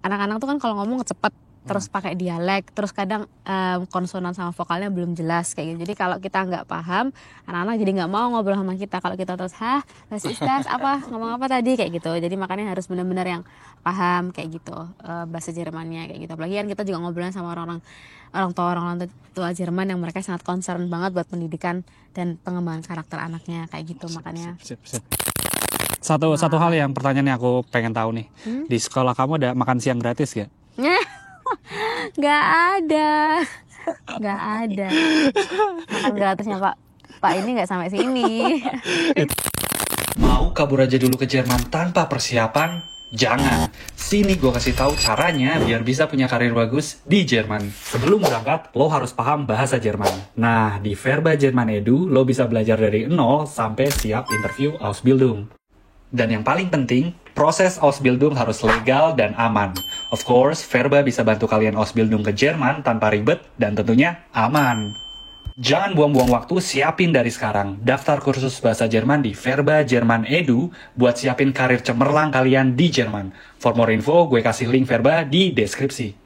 anak-anak tuh kan kalau ngomong cepet, terus pakai dialek, terus kadang konsonan sama vokalnya belum jelas kayak gitu. Jadi kalau kita nggak paham, anak-anak jadi nggak mau ngobrol sama kita. Kalau kita terus was ist das, apa ngomong apa tadi kayak gitu. Jadi makanya harus benar-benar yang paham kayak gitu bahasa Jermannya kayak gitu. Apalagi kan kita juga ngobrolnya sama orang tua Jerman yang mereka sangat concern banget buat pendidikan dan pengembangan karakter anaknya kayak gitu. Makanya Sip. Satu hal yang pertanyaannya aku pengen tahu nih. Di sekolah kamu ada makan siang gratis gak? Nggak ada makan gratisnya Pak ini nggak sampai sini. Mau kabur aja dulu ke Jerman tanpa persiapan? Jangan. Sini gue kasih tahu caranya biar bisa punya karir bagus di Jerman. Sebelum berangkat, lo harus paham bahasa Jerman. Nah, di Verba Jerman Edu, lo bisa belajar dari nol sampai siap interview Ausbildung. Dan yang paling penting, proses Ausbildung harus legal dan aman. Of course, Verba bisa bantu kalian Ausbildung ke Jerman tanpa ribet dan tentunya aman. Jangan buang-buang waktu, siapin dari sekarang. Daftar kursus bahasa Jerman di Verba Jerman Edu buat siapin karir cemerlang kalian di Jerman. For more info, gue kasih link Verba di deskripsi.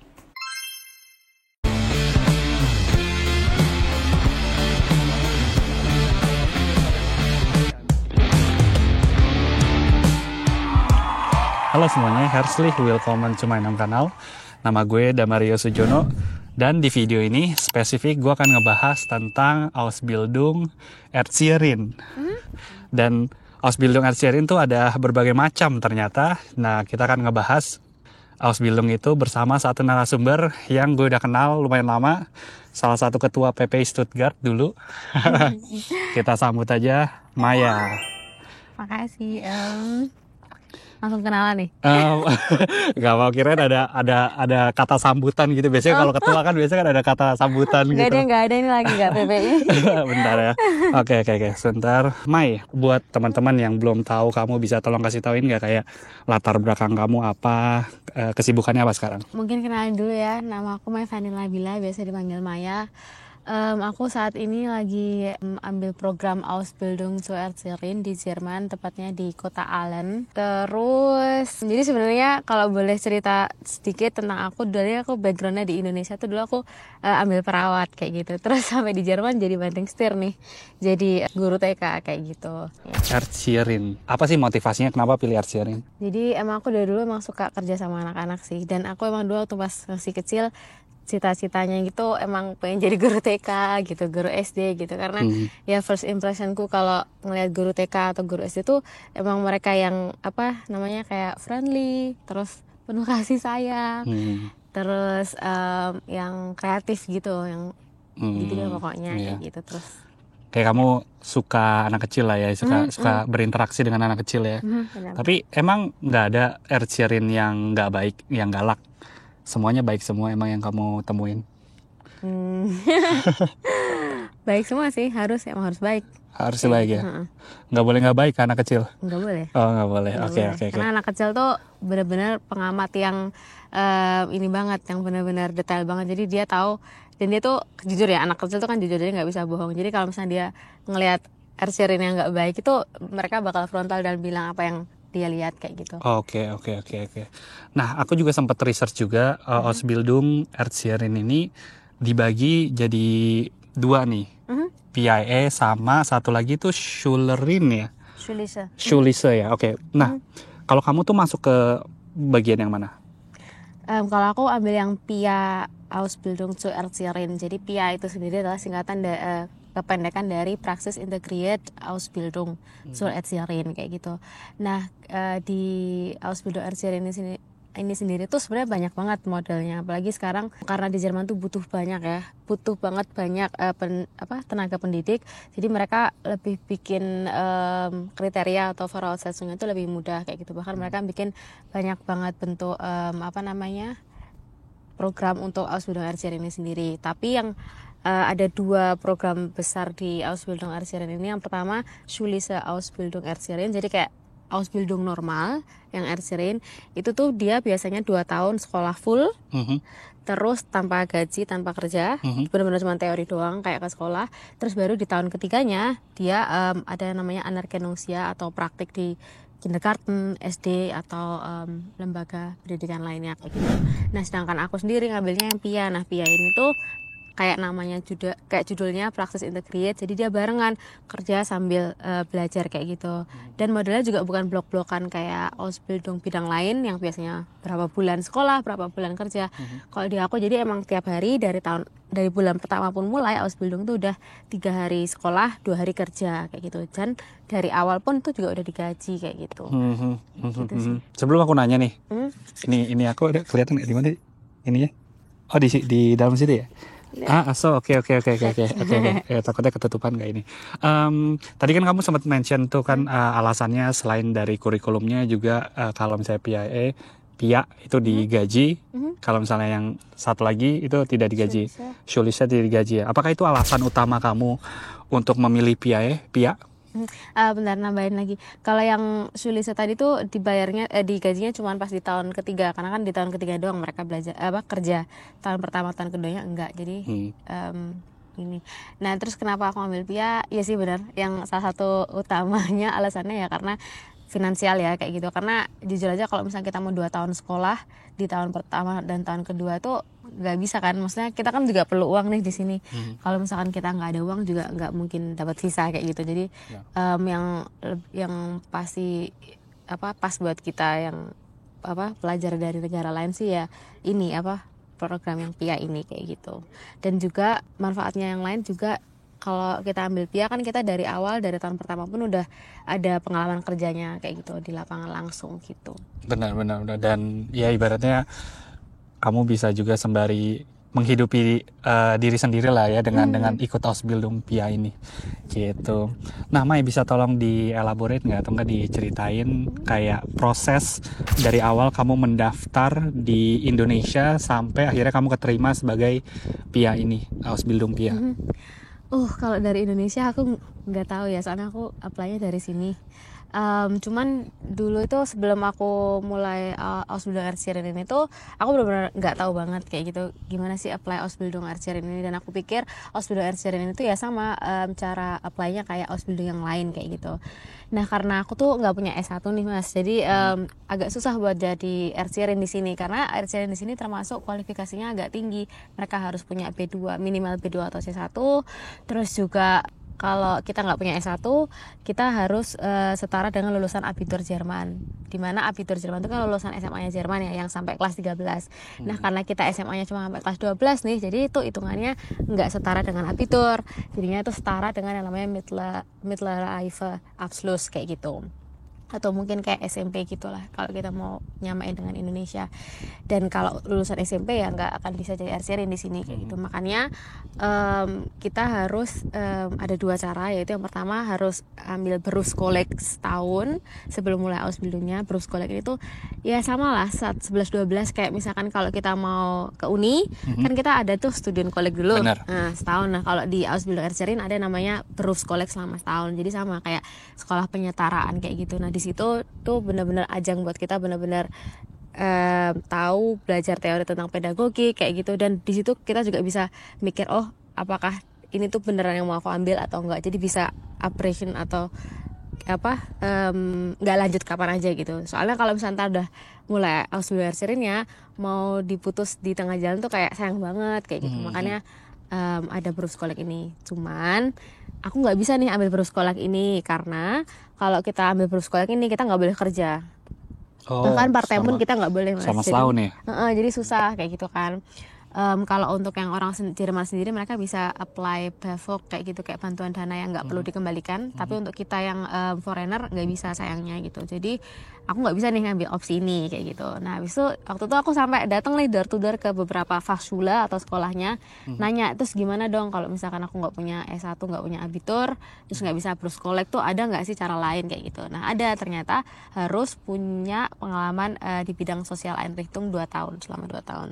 Halo semuanya, herzlich willkommen to my channel. Nama gue Damario Sujono. Dan di video ini spesifik gue akan ngebahas tentang Ausbildung Erzieherin. Dan Ausbildung Erzieherin tuh ada berbagai macam ternyata. Nah, kita akan ngebahas Ausbildung itu bersama satu narasumber yang gue udah kenal lumayan lama. Salah satu ketua PPI Stuttgart dulu. Kita sambut aja Maya. Makasih. Langsung kenalan nih. Gak mau, kirain ada kata sambutan gitu. Biasanya kalau ketua kan biasanya kan ada kata sambutan gitu. Gak ada ini lagi gak PPI. Bentar ya. Oke. Sebentar. Mai, buat teman-teman yang belum tahu, kamu bisa tolong kasih tauin gak kayak latar belakang kamu apa, kesibukannya apa sekarang? Mungkin kenalin dulu ya. Nama aku Maya Vanilla Bila, biasa dipanggil Maya. Aku saat ini lagi ambil program Ausbildung zur Erzieherin di Jerman, tepatnya di kota Aalen. Terus, jadi sebenarnya kalau boleh cerita sedikit tentang aku, dari aku backgroundnya di Indonesia tuh dulu aku ambil perawat kayak gitu. Terus sampai di Jerman jadi banting setir nih, jadi guru TK kayak gitu. Ya. Erzieherin. Apa sih motivasinya? Kenapa pilih Erzieherin? Jadi emang aku dari dulu emang suka kerja sama anak-anak sih, dan aku emang dulu waktu pas masih kecil cita-citanya gitu emang pengen jadi guru TK gitu, guru SD gitu, karena ya first impressionku kalau ngelihat guru TK atau guru SD tuh emang mereka yang apa namanya kayak friendly, terus penuh kasih sayang, terus yang kreatif gitu, yang gitu deh pokoknya kayak gitu. Terus kayak kamu suka anak kecil lah ya, suka berinteraksi dengan anak kecil ya. Tapi emang nggak ada Erzieherin yang nggak baik, yang galak? Semuanya baik semua emang yang kamu temuin? Baik semua sih, emang harus baik. Harus baik ya? Nggak boleh nggak baik ke anak kecil? Nggak boleh. Oh nggak boleh, oke. Karena anak kecil tuh benar-benar pengamat yang ini banget, yang benar-benar detail banget. Jadi dia tahu, dan dia tuh jujur ya, anak kecil tuh kan jujur, jadi nggak bisa bohong. Jadi kalau misalnya dia ngelihat Erzieherin yang nggak baik, itu mereka bakal frontal dan bilang apa yang dia lihat kayak gitu. Oke. Nah, aku juga sempat research juga Ausbildung Erzieherin ini dibagi jadi dua nih. PIE sama satu lagi tuh Schulerin ya. Schulisse ya. Oke. Nah, kalau kamu tuh masuk ke bagian yang mana? Kalau aku ambil yang PIA Ausbildung zur Erzieherin. Jadi PIA itu sendiri adalah singkatan kependekan dari Praxis Integriert Ausbildung zur Erzieherin kayak gitu. Nah, di Ausbildung Erzieherin ini sendiri tuh sebenarnya banyak banget modelnya. Apalagi sekarang karena di Jerman tuh butuh banget banyak tenaga pendidik. Jadi mereka lebih bikin kriteria atau voraussetzungnya itu lebih mudah kayak gitu. Bahkan mereka bikin banyak banget bentuk program untuk Ausbildung Erzieherin ini sendiri. Tapi yang ada dua program besar di Ausbildung Erzieherin ini. Yang pertama Schulisse Ausbildung Erzieherin, jadi kayak Ausbildung normal yang Erzieherin itu tuh dia biasanya 2 tahun sekolah full, terus tanpa gaji, tanpa kerja, benar-benar cuma teori doang kayak ke sekolah. Terus baru di tahun ketiganya dia ada namanya Anerkennungsjahr atau praktik di kindergarten, SD atau lembaga pendidikan lainnya kayak gitu. Nah sedangkan aku sendiri ngambilnya yang PIA. Nah PIA ini tuh kayak namanya juga kayak judulnya Praxis Integrate, jadi dia barengan kerja sambil belajar kayak gitu. Dan modelnya juga bukan blok-blokan kayak Ausbildung bidang lain yang biasanya berapa bulan sekolah, berapa bulan kerja. Kalau di aku jadi emang tiap hari dari bulan pertama pun mulai Ausbildung tuh udah 3 hari sekolah, 2 hari kerja kayak gitu. Dan dari awal pun tuh juga udah digaji kayak gitu. Gitu sih. Sebelum aku nanya nih, ini aku ada kelihatan nggak di mana ini ya? Oh di dalam situ ya? Oke. Takutnya ketutupan kayak ini. Tadi kan kamu sempat mention tuh kan alasannya selain dari kurikulumnya juga kalau misalnya PIA itu digaji, kalau misalnya yang satu lagi itu tidak digaji, Schulische tidak digaji ya. Apakah itu alasan utama kamu untuk memilih PIA? Bentar nambahin lagi. Kalau yang Schulische tadi tuh digajinya cuma pas di tahun ketiga, karena kan di tahun ketiga doang mereka belajar kerja. Tahun pertama, tahun keduanya enggak. Jadi ini. Nah terus kenapa aku ambil PIA? Ya sih benar. Yang salah satu utamanya alasannya ya karena finansial ya kayak gitu. Karena jujur aja kalau misalnya kita mau 2 tahun sekolah di tahun pertama dan tahun kedua tuh nggak bisa kan, maksudnya kita kan juga perlu uang nih di sini. Kalau misalkan kita nggak ada uang juga nggak mungkin dapat visa kayak gitu. Jadi yang pasti pas buat kita yang pelajar dari negara lain sih ya ini program yang PIA ini kayak gitu. Dan juga manfaatnya yang lain juga, kalau kita ambil PIA kan kita dari awal, dari tahun pertama pun udah ada pengalaman kerjanya kayak gitu di lapangan langsung gitu. Benar. Dan ya ibaratnya kamu bisa juga sembari menghidupi diri sendiri lah ya dengan ikut Ausbildung PIA ini gitu. Nah Mai, bisa tolong dielaborate nggak atau nggak diceritain kayak proses dari awal kamu mendaftar di Indonesia sampai akhirnya kamu keterima sebagai PIA ini, Ausbildung PIA? Kalau dari Indonesia aku nggak tahu ya, soalnya aku apply-nya dari sini. Cuman dulu itu sebelum aku mulai Ausbildung Erzieherin ini tuh aku benar-benar nggak tahu banget kayak gitu gimana sih apply Ausbildung Erzieherin ini, dan aku pikir Ausbildung Erzieherin ini tuh ya sama cara apply-nya kayak Ausbildung yang lain kayak gitu. Nah karena aku tuh nggak punya S1 nih Mas, jadi agak susah buat jadi Erzieherin di sini, karena Erzieherin di sini termasuk kualifikasinya agak tinggi. Mereka harus punya B2, minimal B2 atau C1. Terus juga kalau kita nggak punya S1, kita harus setara dengan lulusan Abitur Jerman. Dimana Abitur Jerman itu kan lulusan SMA-nya Jerman ya, yang sampai kelas 13. Nah karena kita SMA-nya cuma sampai kelas 12 nih, jadi itu hitungannya nggak setara dengan Abitur. Jadinya itu setara dengan yang namanya Mittlere Reife Abschluss kayak gitu. Atau mungkin kayak SMP gitulah kalau kita mau nyamain dengan Indonesia. Dan kalau lulusan SMP ya nggak akan bisa jadi Erzieherin di sini kayak gitu. Makanya kita harus ada 2 cara, yaitu yang pertama harus ambil Berufskolleg setahun sebelum mulai Ausbildungnya. Berufskolleg itu ya sama lah 11-12, kayak misalkan kalau kita mau ke Uni kan kita ada tuh Studienkolleg dulu. Benar. Nah setahun. Nah kalau di Ausbildung Erzieherin ada namanya Berufskolleg selama setahun, jadi sama kayak sekolah penyetaraan kayak gitu. Nah di situ tuh benar-benar ajang buat kita benar-benar tahu, belajar teori tentang pedagogi kayak gitu. Dan di situ kita juga bisa mikir, apakah ini tuh beneran yang mau aku ambil atau enggak, jadi bisa appreciation atau nggak lanjut kapan aja gitu. Soalnya kalau misalnya udah mulai Ausbildung Erzieherin mau diputus di tengah jalan tuh kayak sayang banget kayak gitu. Makanya ada Berufskolleg ini. Cuman aku nggak bisa nih ambil Berufskolleg ini karena kalau kita ambil Berufskolleg ini kita nggak boleh kerja. Bahkan part-time pun kita nggak boleh Mas. Sama setahun ya? Jadi susah kayak gitu kan. Kalau untuk yang orang Jerman sendiri mereka bisa apply BAföG kayak gitu, kayak bantuan dana yang nggak perlu dikembalikan. Tapi untuk kita yang foreigner nggak bisa sayangnya gitu. Jadi aku nggak bisa nih ngambil opsi ini kayak gitu. Nah habis itu waktu itu aku sampai datang nih door to door ke beberapa Fachschule atau sekolahnya, nanya terus gimana dong kalau misalkan aku nggak punya S1, nggak punya Abitur, terus nggak bisa Berufskolleg tuh ada nggak sih cara lain kayak gitu. Nah ada, ternyata harus punya pengalaman di bidang sosial Einrichtung 2 tahun, selama 2 tahun.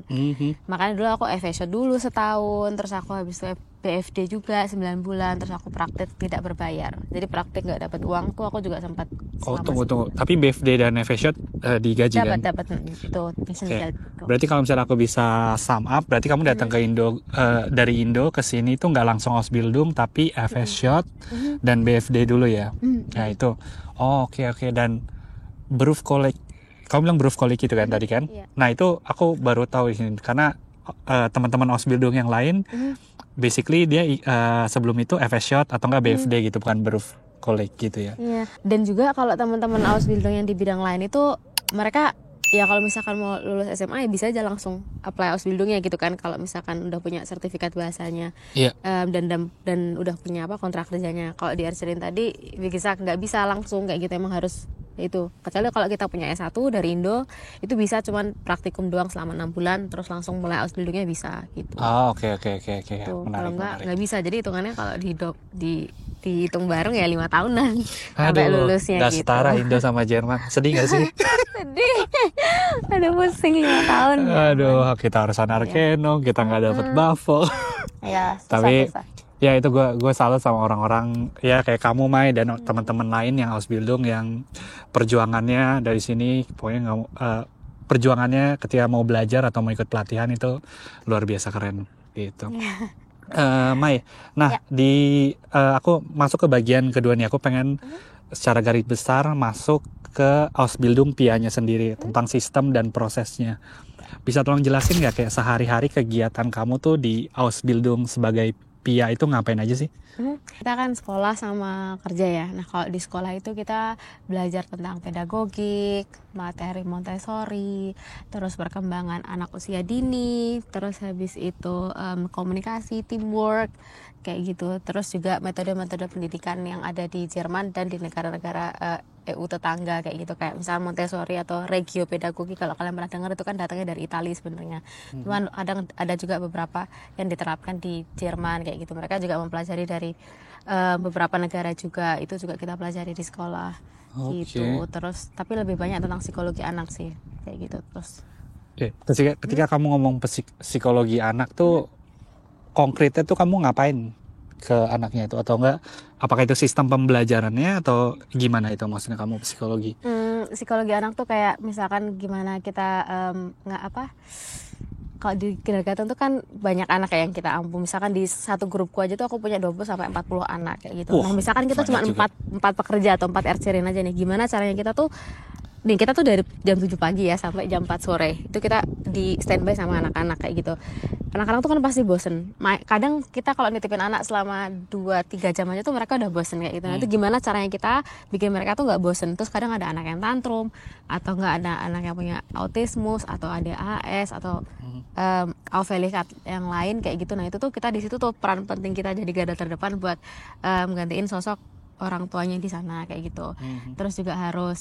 Makanya dulu aku FSJ dulu setahun, terus aku habis itu BFD juga 9 bulan, terus aku praktek tidak berbayar. Jadi praktek nggak dapat uang tuh aku juga sempat. Tunggu. Tapi BFD dan FSJ digaji kan? Dapat itu. Okay. Berarti kalau misalnya aku bisa sum up, berarti kamu datang ke Indo dari Indo ke sini tuh nggak langsung Ausbildung, tapi FSJ dan BFD dulu ya. Ya itu. Oke. Dan beruf kolek, kamu bilang beruf kolek itu kan tadi kan? Iya. Nah itu aku baru tahu di sini karena teman-teman Ausbildung yang lain, basically dia sebelum itu FS Shot atau enggak BFD gitu, bukan beruf kolek gitu ya. Iya. Dan juga kalau teman-teman Ausbildung yang di bidang lain itu mereka ya kalau misalkan mau lulus SMA ya bisa aja langsung apply Ausbildungnya gitu kan, kalau misalkan udah punya sertifikat bahasanya. Iya. Dan udah punya kontrak kerjanya. Kalau di Arcerin tadi bisa nggak bisa langsung kayak gitu, emang harus itu. Kecuali kalau kita punya S1 dari Indo itu bisa cuman praktikum doang selama 6 bulan terus langsung mulai Ausbildungnya bisa gitu. Oh, oke. Tuh, kalau Menarik. nggak bisa. Jadi hitungannya kalau dihitung bareng ya 5 tahunan sampai lulusnya nggak gitu. setara Indo sama Jerman. Sedih nggak sih? Sedih. Aduh pusing 5 tahun. Aduh, kita harus Arkeno, kita nggak dapet Bafo. Ya, Tapi susah. ya itu gue salut sama orang-orang ya kayak kamu Mai dan teman-teman lain yang Ausbildung yang perjuangannya dari sini pokoknya nggak perjuangannya ketika mau belajar atau mau ikut pelatihan itu luar biasa keren gitu. Mai, nah aku masuk ke bagian kedua nih, aku pengen secara garis besar masuk ke Ausbildung PIA-nya sendiri tentang sistem dan prosesnya. Bisa tolong jelasin nggak kayak sehari-hari kegiatan kamu tuh di Ausbildung sebagai PIA itu ngapain aja sih? Kita kan sekolah sama kerja ya. Nah kalau di sekolah itu kita belajar tentang pedagogik, materi Montessori, terus perkembangan anak usia dini, terus habis itu komunikasi, teamwork, kayak gitu. Terus juga metode-metode pendidikan yang ada di Jerman dan di negara-negara EU tetangga kayak gitu, kayak misalnya Montessori atau Reggio Pedagogi, kalau kalian pernah dengar itu kan datangnya dari Italia sebenarnya. Cuman ada juga beberapa yang diterapkan di Jerman kayak gitu. Mereka juga mempelajari dari beberapa negara juga, itu juga kita pelajari di sekolah. Gitu. Terus tapi lebih banyak tentang psikologi anak sih kayak gitu. Terus ketika kamu ngomong psikologi anak tuh konkretnya tuh kamu ngapain ke anaknya itu, atau enggak apakah itu sistem pembelajarannya atau gimana itu maksudnya kamu psikologi? Psikologi anak tuh kayak misalkan gimana kita kalau di kindergarten tuh kan banyak anak yang kita ampu. Misalkan di satu grupku aja tuh aku punya 20 sampai 40 anak kayak gitu. Nah, misalkan kita cuma 4 pekerja atau 4 RC-rin aja nih. Gimana caranya kita tuh dari jam 7 pagi ya sampai jam 4 sore. Itu kita di standby sama anak-anak kayak gitu. Anak-anak tuh kan pasti bosen. Kadang kita kalau nitipin anak selama 2-3 jam aja tuh mereka udah bosen kayak gitu. Nah itu gimana caranya kita bikin mereka tuh gak bosen. Terus kadang ada anak yang tantrum, atau gak ada anak yang punya autismus, atau ADHS, atau Auffälligkeit yang lain kayak gitu. Nah itu tuh kita di situ tuh peran penting kita jadi garda terdepan buat menggantiin sosok orang tuanya di sana kayak gitu. Terus juga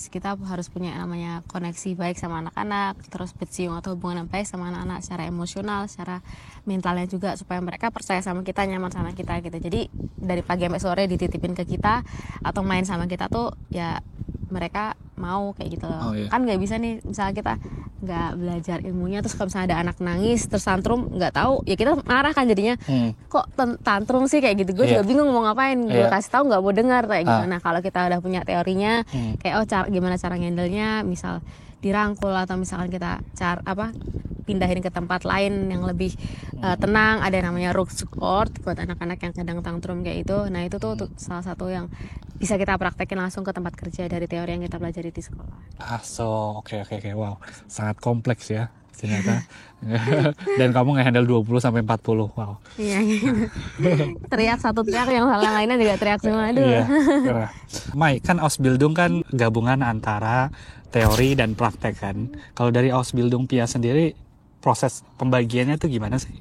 kita harus punya namanya koneksi baik sama anak-anak, terus berciung atau hubungan yang baik sama anak-anak secara emosional, secara mentalnya juga, supaya mereka percaya sama kita, nyaman sama kita gitu. Jadi dari pagi sampai sore dititipin ke kita atau main sama kita tuh ya mereka mau kayak gitu loh. Kan nggak bisa nih misalnya kita nggak belajar ilmunya, terus kalau misalnya ada anak nangis terus tantrum nggak tahu ya kita marah kan jadinya. Kok tantrum sih kayak gitu, gue juga bingung mau ngapain, gue kasih tahu nggak mau dengar kayak gitu. Nah kalau kita udah punya teorinya kayak gimana cara ngandelnya, misal dirangkul atau misalkan kita pindahin ke tempat lain yang lebih tenang, ada yang namanya Rückzugort buat anak-anak yang kadang tantrum kayak itu. Nah itu tuh salah satu yang bisa kita praktekin langsung ke tempat kerja dari teori yang kita pelajari di sekolah. Oke. Wow, sangat kompleks ya ternyata. Dan kamu nge-handle 20 sampai 40. Wow. Iya. Teriak satu teriak, yang salah lainnya juga teriak semua. Aduh. Iya. Mai, kan Ausbildung kan gabungan antara teori dan praktek kan. Kalau dari Ausbildung PIA sendiri proses pembagiannya tuh gimana sih?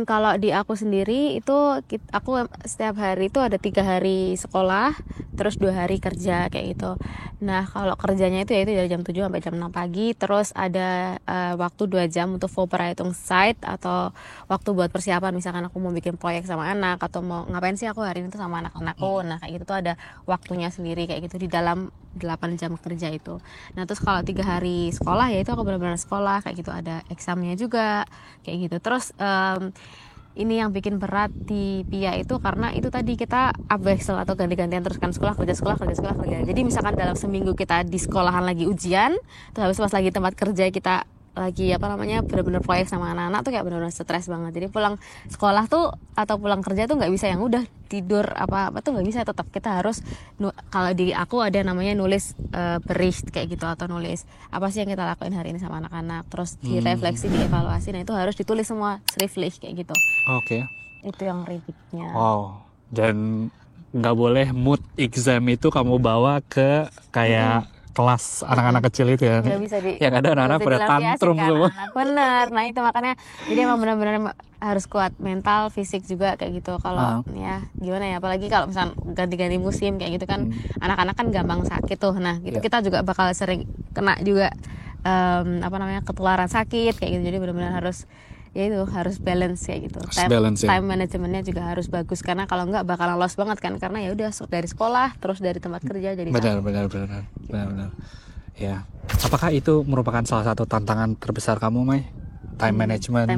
Kalau di aku sendiri itu aku setiap hari itu ada 3 hari sekolah, terus 2 hari kerja kayak gitu. Nah kalau kerjanya itu dari jam 7 sampai jam 6 pagi, terus ada waktu 2 jam untuk Vorbereitungszeit atau waktu buat persiapan, misalkan aku mau bikin proyek sama anak atau mau ngapain sih aku hari ini tuh sama anak-anakku. Nah kayak gitu tuh ada waktunya sendiri kayak gitu di dalam 8 jam kerja itu. Nah terus kalau 3 hari sekolah ya itu aku benar-benar sekolah kayak gitu, ada examnya juga kayak gitu. Terus ini yang bikin berat di PIA itu karena itu tadi kita abwechsel atau ganti-gantian, terus kan sekolah kerja. Jadi misalkan dalam seminggu kita di sekolahan lagi ujian, terus habis pas lagi tempat kerja kita lagi apa namanya benar-benar proyek sama anak-anak tuh kayak benar-benar stres banget. Jadi pulang sekolah tuh atau pulang kerja tuh nggak bisa yang udah tidur apa tuh nggak bisa, tetap kita harus kalau di aku ada namanya nulis bericht kayak gitu, atau nulis apa sih yang kita lakuin hari ini sama anak-anak, terus direfleksi, dievaluasi. Nah itu harus ditulis semua schriftlich kayak gitu. Oke. Itu yang ribetnya. Wow. Dan nggak boleh mood exam itu kamu bawa ke kayak kelas anak-anak kecil itu ya. Nggak bisa Yang ada anak-anak pada tantrum semua. Bener. Nah itu makanya jadi emang benar-benar harus kuat mental, fisik juga kayak gitu. Kalau ya gimana ya, apalagi kalau misal ganti-ganti musim kayak gitu kan, anak-anak kan gampang sakit tuh. Nah gitu kita juga bakal sering kena juga ketularan sakit kayak gitu. Jadi benar-benar harus ya itu harus balance kayak gitu. Time manajemennya juga harus bagus, karena kalau enggak bakalan lost banget kan, karena ya udah dari sekolah terus dari tempat kerja jadi benar. Ya. Apakah itu merupakan salah satu tantangan terbesar kamu, Mai? Time management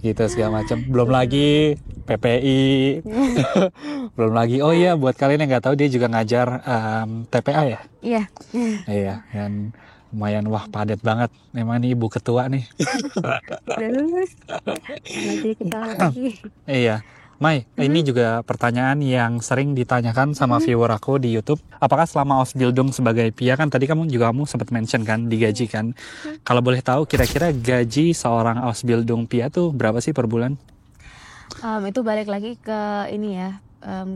gitu segala macam. Belum lagi PPI. Belum lagi buat kalian yang nggak tahu, dia juga ngajar TPA ya. Iya kan. Lumayan padat banget. Memang ini ibu ketua nih. Udah lulus. Nanti kita lagi. Iya. Mai, ini juga pertanyaan yang sering ditanyakan sama viewer aku di YouTube. Apakah selama Ausbildung sebagai PIA, kan tadi kamu sempat mention kan digaji kan. Kalau boleh tahu kira-kira gaji seorang Ausbildung PIA tuh berapa sih per bulan? Itu balik lagi ke ini ya,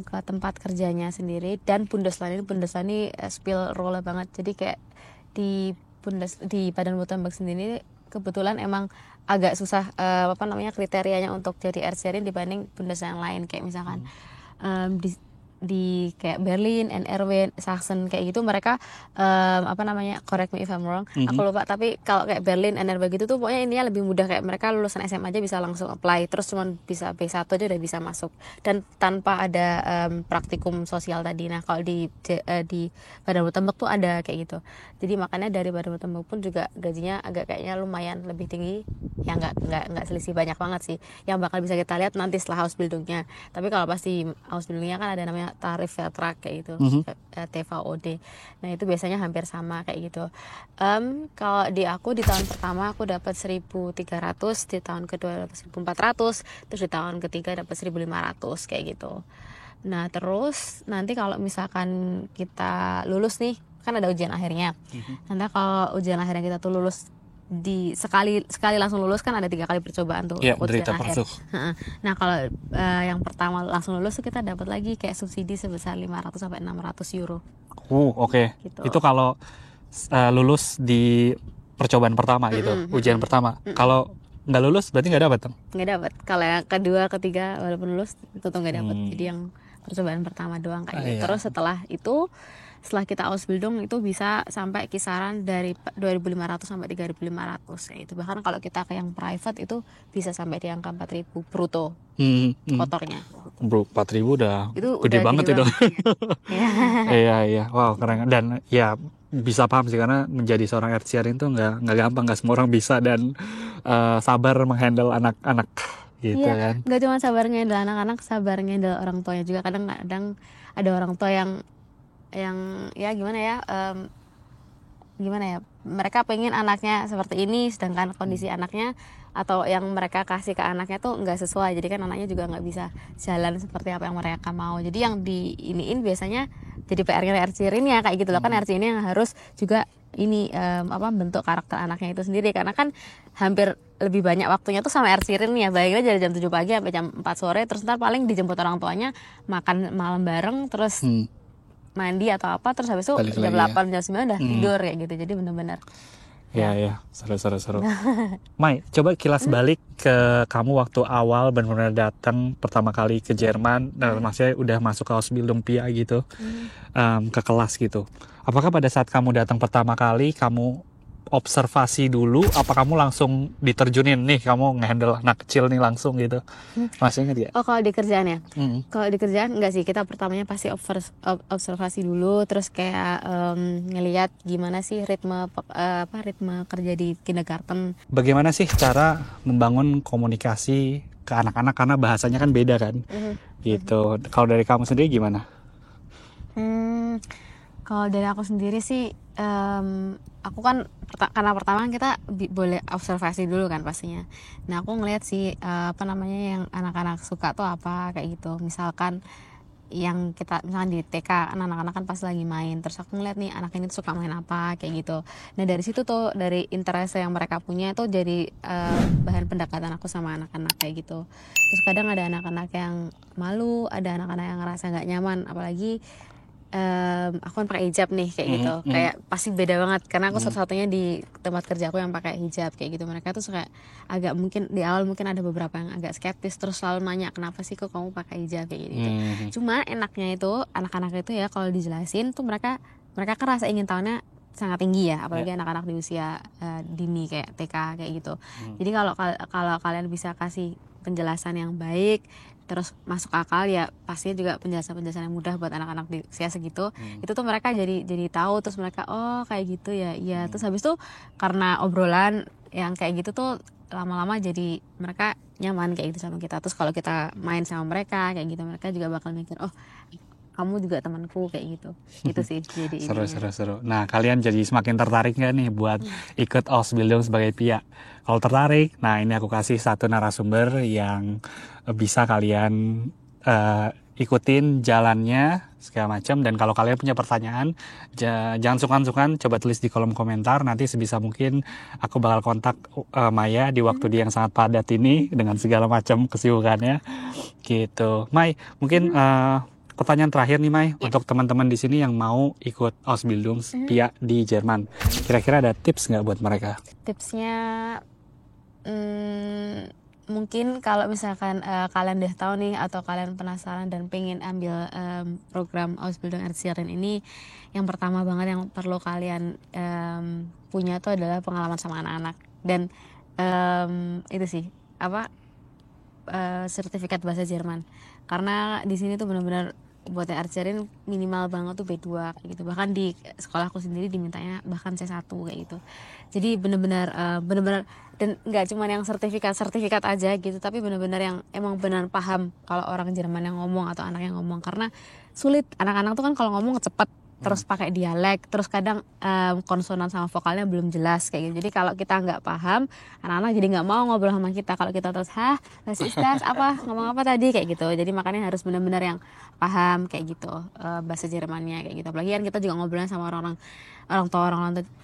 ke tempat kerjanya sendiri. Dan Bundesland ini spill role banget. Jadi kayak di Badan Württemberg sendiri kebetulan emang agak susah kriterianya untuk jadi RCRin dibanding Bundesland yang lain, kayak misalkan di kayak Berlin, NRW, Sachsen kayak gitu mereka correct me if I'm wrong, aku lupa, tapi kalau kayak Berlin, NRW gitu tuh pokoknya ininya lebih mudah, kayak mereka lulusan SMA aja bisa langsung apply, terus cuman bisa B1 aja udah bisa masuk dan tanpa ada praktikum sosial tadi. Nah kalau di Badan Württemberg tuh ada kayak gitu, jadi makanya dari Badan Württemberg pun juga gajinya agak kayaknya lumayan lebih tinggi ya, nggak selisih banyak banget sih, yang bakal bisa kita lihat nanti setelah Ausbildungnya. Tapi kalau pasti Ausbildungnya kan ada namanya tarif Vertrag kayak gitu, TVOD. Nah itu biasanya hampir sama kayak gitu. Kalau di aku di tahun pertama aku dapat 1.300, di tahun kedua dapat 1.400, terus di tahun ketiga dapat 1.500 kayak gitu. Nah terus nanti kalau misalkan kita lulus nih, kan ada ujian akhirnya. Nanti kalau ujian akhirnya kita tuh lulus di sekali langsung lulus kan ada 3 kali percobaan tuh ujian akhir. Nah kalau yang pertama langsung lulus tuh kita dapat lagi kayak subsidi sebesar 500 sampai 600 euro. Oke. Gitu. Itu kalau lulus di percobaan pertama gitu, ujian pertama. Kalau nggak lulus berarti nggak dapat dong? Nggak dapat. Kalau yang kedua, ketiga walaupun lulus itu tuh nggak dapat. Jadi yang percobaan pertama doang kayak gitu. Terus setelah kita Ausbildung itu bisa sampai kisaran dari 2.500 sampai 3.500 kayak itu. Bahkan kalau kita ke yang private itu bisa sampai di angka 4.000 bruto kotornya. Bro, 4.000 udah itu gede udah banget itu. Iya. Wow, keren. Dan ya bisa paham sih, karena menjadi seorang RCRin itu nggak gampang, nggak semua orang bisa, dan sabar menghandle anak-anak gitu kan. Nggak cuma sabar ngehandle anak-anak, sabar ngehandle orang tuanya juga. Kadang-kadang ada orang tua yang ya gimana ya, mereka pengen anaknya seperti ini, sedangkan kondisi anaknya atau yang mereka kasih ke anaknya tuh nggak sesuai, jadi kan anaknya juga nggak bisa jalan seperti apa yang mereka mau. Jadi yang diiniin biasanya jadi PR-nya RCRin ya kayak gitu loh, kan RCRin yang harus juga ini bentuk karakter anaknya itu sendiri, karena kan hampir lebih banyak waktunya tuh sama RCRin ya. Bayangin aja dari jam 7 pagi sampai jam 4 sore, terus ntar paling dijemput orang tuanya, makan malam bareng, terus mandi atau apa, terus habis itu jam 8 jam 9 udah tidur kayak gitu. Jadi benar-benar ya seru. Mai, coba kilas balik ke kamu waktu awal benar-benar datang pertama kali ke Jerman, dan maksudnya udah masuk ke Ausbildung PIA gitu, ke kelas gitu. Apakah pada saat kamu datang pertama kali kamu observasi dulu, apa kamu langsung diterjunin nih, kamu ngehandle anak kecil nih langsung gitu? Masih ingat ya? Oh kalau di kerjaan ya? Kalau di kerjaan enggak sih, kita pertamanya pasti observasi dulu, terus kayak ngelihat gimana sih ritme kerja di kindergarten. Bagaimana sih cara membangun komunikasi ke anak-anak, karena bahasanya kan beda kan? Gitu. Kalau dari kamu sendiri gimana? Kalau dari aku sendiri sih Aku kan karena pertama kita boleh observasi dulu kan pastinya. Nah aku ngeliat sih apa namanya yang anak-anak suka tuh apa kayak gitu. Misalkan yang kita misalkan di TK anak-anak kan pas lagi main, terus aku ngeliat nih anak ini tuh suka main apa kayak gitu. Nah dari situ tuh dari interest yang mereka punya tuh jadi bahan pendekatan aku sama anak-anak kayak gitu. Terus kadang ada anak-anak yang malu, ada anak-anak yang ngerasa nggak nyaman, apalagi aku kan pakai hijab nih kayak gitu, kayak pasti beda banget karena aku satu-satunya di tempat kerja aku yang pakai hijab kayak gitu. Mereka tuh suka agak, mungkin di awal mungkin ada beberapa yang agak skeptis, terus selalu nanya kenapa sih kok kamu pakai hijab kayak gitu. Cuma enaknya itu anak-anak itu ya kalau dijelasin tuh mereka kan rasa ingin tahunya sangat tinggi ya, apalagi anak-anak di usia dini kayak TK kayak gitu. Jadi kalau kalian bisa kasih penjelasan yang baik terus masuk akal ya, pastinya juga penjelasan yang mudah buat anak-anak di usia segitu. Itu tuh mereka jadi tahu, terus mereka oh kayak gitu ya, iya. Terus habis itu karena obrolan yang kayak gitu tuh lama-lama jadi mereka nyaman kayak gitu sama kita. Terus kalau kita main sama mereka kayak gitu, mereka juga bakal mikir oh kamu juga temanku kayak gitu. Itu sih jadi Seru. Nah, kalian jadi semakin tertarik nggak nih buat ikut Ausbildung sebagai Pia? Kalau tertarik, nah ini aku kasih satu narasumber yang bisa kalian ikutin jalannya segala macam. Dan kalau kalian punya pertanyaan, jangan sungkan-sungkan coba tulis di kolom komentar. Nanti sebisa mungkin aku bakal kontak Maya di waktu dia yang sangat padat ini dengan segala macam kesibukannya. Gitu, Mai. Mungkin pertanyaan terakhir nih Mai, untuk teman-teman di sini yang mau ikut Ausbildung Pia di Jerman, kira-kira ada tips nggak buat mereka? Tipsnya mungkin kalau misalkan kalian udah tahu nih atau kalian penasaran dan pengen ambil program Ausbildung Erzieherin ini, yang pertama banget yang perlu kalian punya tuh adalah pengalaman sama anak-anak. Dan itu sih sertifikat bahasa Jerman, karena di sini tuh benar-benar buat Erzieherin minimal banget tuh B2 kayak gitu. Bahkan di sekolahku sendiri dimintanya bahkan C1 kayak gitu. Jadi benar-benar dan nggak cuma yang sertifikat aja gitu, tapi benar-benar yang emang benar paham kalau orang Jerman yang ngomong atau anak yang ngomong. Karena sulit, anak-anak tuh kan kalau ngomong cepet, terus pakai dialek, terus kadang konsonan sama vokalnya belum jelas kayak gitu. Jadi kalau kita nggak paham, anak-anak jadi nggak mau ngobrol sama kita. Kalau kita terus was ist das, ngomong apa tadi kayak gitu. Jadi makanya harus benar-benar yang paham kayak gitu bahasa Jermannya kayak gitu. Apalagi kan kita juga ngobrolnya sama orang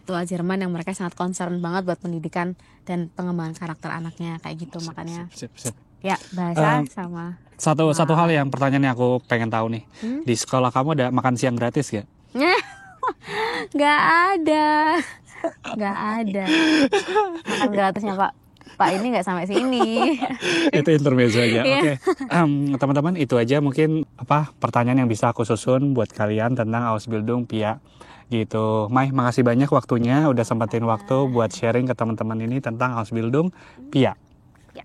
tua Jerman yang mereka sangat concern banget buat pendidikan dan pengembangan karakter anaknya kayak gitu. Makanya Sip. ya bahasa sama Satu hal yang pertanyaan yang aku pengen tahu nih, di sekolah kamu ada makan siang gratis gak? nggak ada makan gratisnya Pak ini nggak sampai sini. Itu intermezzo aja. Oke. Teman-teman, itu aja mungkin pertanyaan yang bisa aku susun buat kalian tentang Ausbildung Pia gitu. Mai, makasih banyak waktunya udah sempetin waktu buat sharing ke teman-teman ini tentang Ausbildung Pia.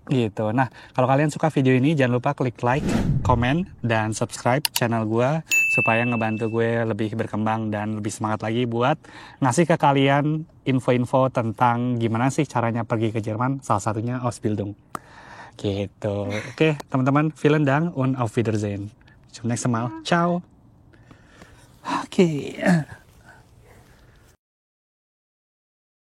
Gitu. Nah, kalau kalian suka video ini jangan lupa klik like, komen, dan subscribe channel gue supaya ngebantu gue lebih berkembang dan lebih semangat lagi buat ngasih ke kalian info-info tentang gimana sih caranya pergi ke Jerman, salah satunya Ausbildung. Gitu. Oke, teman-teman, vielen Dank und auf Wiedersehen. Zum nächsten Mal. Ciao. Oke.